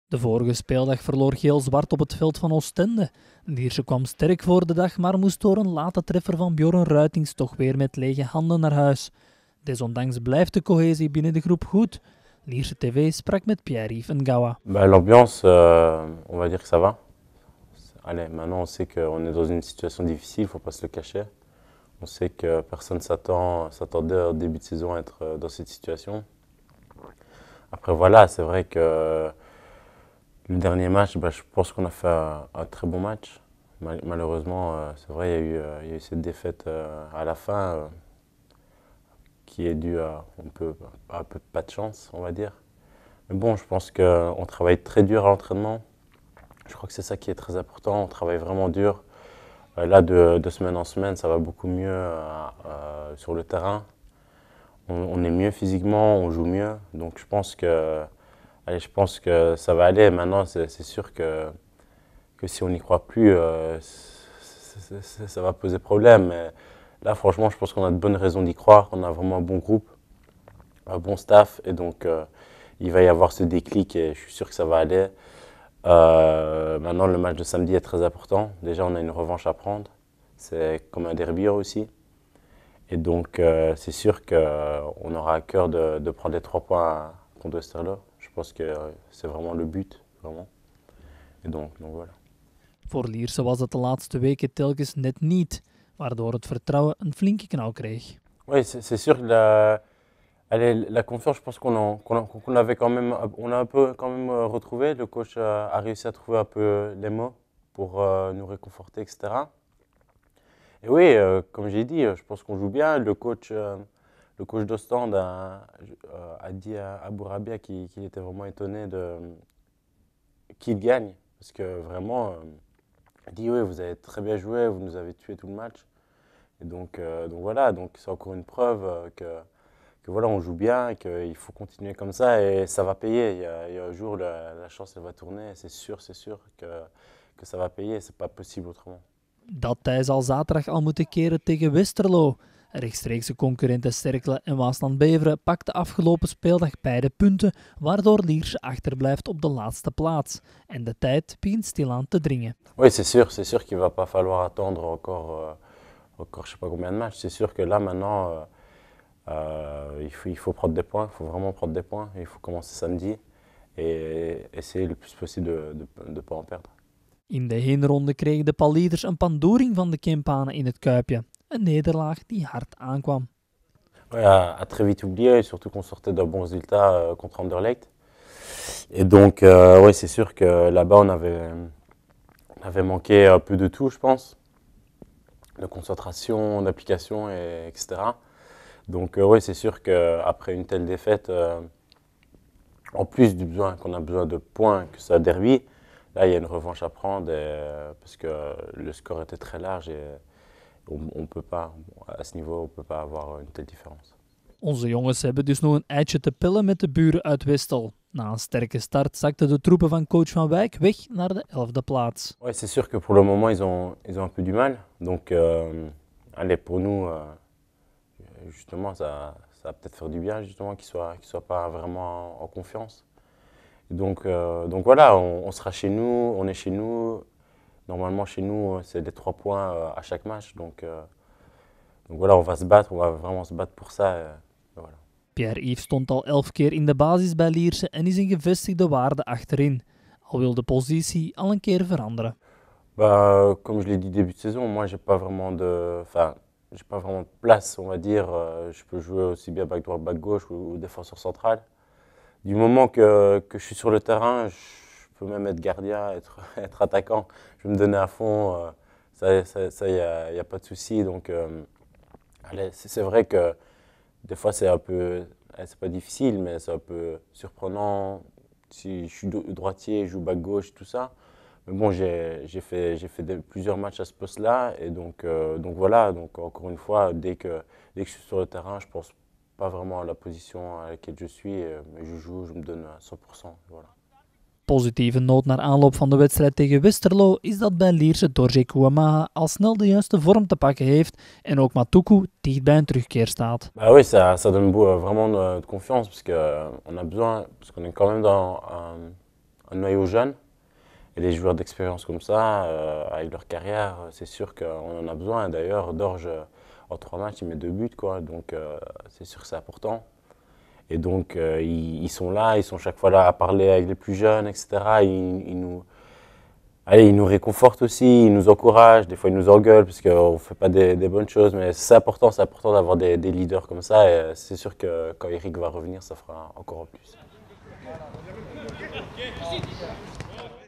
De vorige speeldag verloor Geel-Zwart op het veld van Oostende. Lierse kwam sterk voor de dag, maar moest door een late treffer van Bjorn Ruitings toch weer met lege handen naar huis. Desondanks blijft de cohesie binnen de groep goed. Lierse TV sprak met Pierre-Yves Ngawa. L'ambiance, on va dire que ça va. Allez, maintenant on sait qu'on est dans une situation difficile, il ne faut pas se le cacher. On sait que personne s'attendait au début de saison à être dans cette situation. Après voilà, c'est vrai que le dernier match, je pense qu'on a fait un très bon match. Malheureusement, c'est vrai, il y a eu cette défaite à la fin qui est due à un peu pas de chance, on va dire. Mais bon, je pense qu'on travaille très dur à l'entraînement. Je crois que c'est ça qui est très important, on travaille vraiment dur. Là, de semaine en semaine, ça va beaucoup mieux sur le terrain. On est mieux physiquement, on joue mieux. Donc je pense que ça va aller. Maintenant, c'est sûr que si on n'y croit plus, ça va poser problème. Mais là, franchement, je pense qu'on a de bonnes raisons d'y croire. On a vraiment un bon groupe, un bon staff. Et donc, il va y avoir ce déclic et je suis sûr que ça va aller. Maintenant, le match de samedi est très important. Déjà, on a une revanche à prendre. C'est comme un derby aussi. Et donc, c'est sûr qu'on aura à cœur de prendre les 3 points contre Westerlo. Je pense que c'est vraiment le but, vraiment. Et donc voilà. Voor Lierse was het de laatste weken telkens net niet, waardoor het vertrouwen een flinke knauw kreeg. Oui, c'est sûr que la confiance, je pense qu'on avait quand même, on a un peu quand même retrouvé. Le coach a réussi à trouver un peu les mots pour nous réconforter, etc. Et oui, comme j'ai dit, je pense qu'on joue bien. Le coach d'Ostende a dit à Bourabia qu'il était vraiment étonné qu'il gagne. Parce que vraiment, il dit oui, vous avez très bien joué, vous nous avez tué tout le match. Et donc voilà, donc c'est encore une preuve que voilà, on joue bien, qu'il faut continuer comme ça et ça va payer. Il y a un jour, la chance elle va tourner, c'est sûr que ça va payer, c'est pas possible autrement. Dat tij zal zaterdag al moeten keren tegen Westerlo. Rechtstreekse concurrenten Cercle en Waasland-Beveren pakten afgelopen speeldag beide punten, waardoor Lierse achterblijft op de laatste plaats. En de tijd begint stilaan te dringen. Oui, c'est sûr qu'il ne va pas falloir attendre encore je ne sais pas combien de matchs. C'est sûr que là maintenant, il faut prendre des points, il faut vraiment prendre des points. Il faut commencer samedi et essayer le plus possible de ne pas en perdre. In de heenronde kregen de Palieders een pandoering van de Kempanen in het Kuipje. Een nederlaag die hard aankwam. Ouais, à très vite oublié, surtout qu'on sortait d'un bon résultat contre Anderlecht. Et donc, oui, c'est sûr que là-bas, on avait manqué un peu de tout, je pense. De concentration, d'application, etc. Donc, oui, c'est sûr qu'après une telle défaite, en plus qu'on a besoin de points, que ça derby, là, il y a une revanche à prendre parce que le score était très large et on peut pas, à ce niveau, on ne peut pas avoir une telle différence. Onze jongens hebben dus nog een eitje te pillen met de buren uit Westel. Na een sterke start zakten de troepen van coach Van Wijk weg naar de 11e plaats. Ouais, c'est sûr que pour le moment, ils ont un peu du mal. Donc, allez, pour nous, justement, ça va peut-être faire du bien, justement, qu'ils soient pas vraiment en confiance. Et donc voilà, on sera chez nous, on est chez nous. Normalement, chez nous, c'est les 3 points à chaque match. Donc voilà, on va se battre, on va vraiment se battre pour ça. Voilà. Pierre-Yves stond al 11 keer in de basis bij Lierse en is een gevestigde waarde achterin. Al wil de positie al een keer veranderen. Comme je l'ai dit début de saison, moi j'ai pas vraiment de place, on va dire. Je peux jouer aussi bien back droit, back gauche ou défenseur central. Du moment que je suis sur le terrain, je peux même être gardien, être attaquant. Je vais me donner à fond, ça y a pas de souci. Donc, allez, c'est vrai que des fois c'est pas difficile, mais c'est un peu surprenant. Si je suis droitier, je joue back gauche, tout ça. Mais bon, j'ai fait plusieurs matchs à ce poste-là et donc voilà. Donc encore une fois, dès que je suis sur le terrain, je pense pas vraiment à la position à laquelle je suis, mais je joue, je me donne à 100%. Voilà. Positieve noot naar aanloop van de wedstrijd tegen Westerlo is dat bij Lierse Dorje Kouamaha al snel de juiste vorm te pakken heeft en ook Matuku dicht bij een terugkeer staat. Bah oui, ça donne vraiment de confiance parce qu'on a besoin, parce qu'on est quand même dans un noyau jeune. Et les joueurs d'expérience comme ça, avec leur carrière, c'est sûr qu'on en a besoin. D'ailleurs, Dorge, en 3 matchs, il met 2 buts, quoi. Donc c'est sûr que c'est important. Et donc ils sont là, ils sont chaque fois là à parler avec les plus jeunes, etc. Ils nous réconfortent aussi, ils nous encouragent, des fois ils nous engueulent parce qu'on ne fait pas des bonnes choses, mais c'est important d'avoir des leaders comme ça. Et c'est sûr que quand Eric va revenir, ça fera encore plus.